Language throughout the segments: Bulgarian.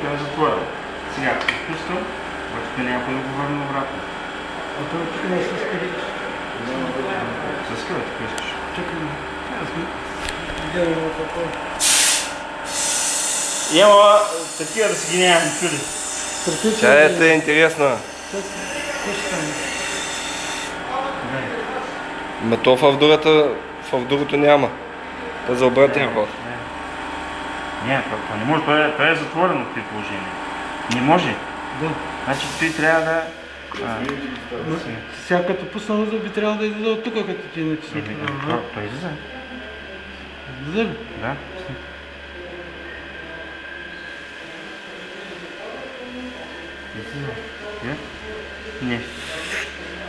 тя е затворена. Сега отпускам, обаче те няма да го върна обратно. А това тук не е с където. С където искаш? Чакай, аз ми гледам на такова. Ела такива да си ги нямам чуди. Чаята е интересна. Какво ще стане? Ма то в другото няма. Това за обратен ход. Не, това не може, това е затворено в това положение. Не може. Да. Значи ти трябва да... Сега като пусна луза би трябвало да излезе от тук, като ти натисне. Той излиза. Излезе ли? Да. Не.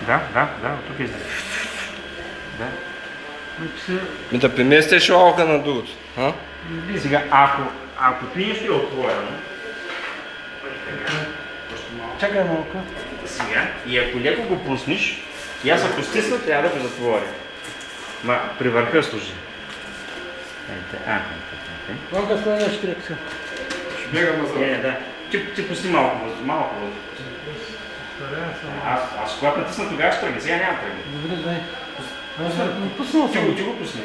Да, от тук излиза. Да. Да преместиш лалка на другото. Сега, ако ти нещо е отворено, Чакай малко. сега, и ако леко го пуснеш, и аз ако стисна, трябва да го затворя. Ма, при върха служи. Малко стане на штрек сега. Ще бегам назад. Не, да. Ти пусни малко въздух, малко въздух. Аз когато натисна, тогава ще тръгне, сега няма тръгне. Добре, дай. Пуснал съм. Ти го пусни.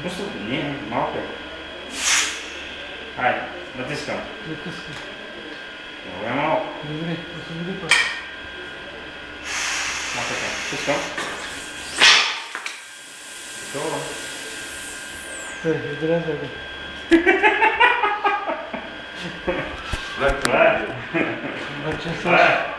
Пусни? Не, малко е. Хайде, натискам. Натискам. Много е малко. Добре, освободи пак. Така, пускам. Готово. Издрязай го. Това е. Това е.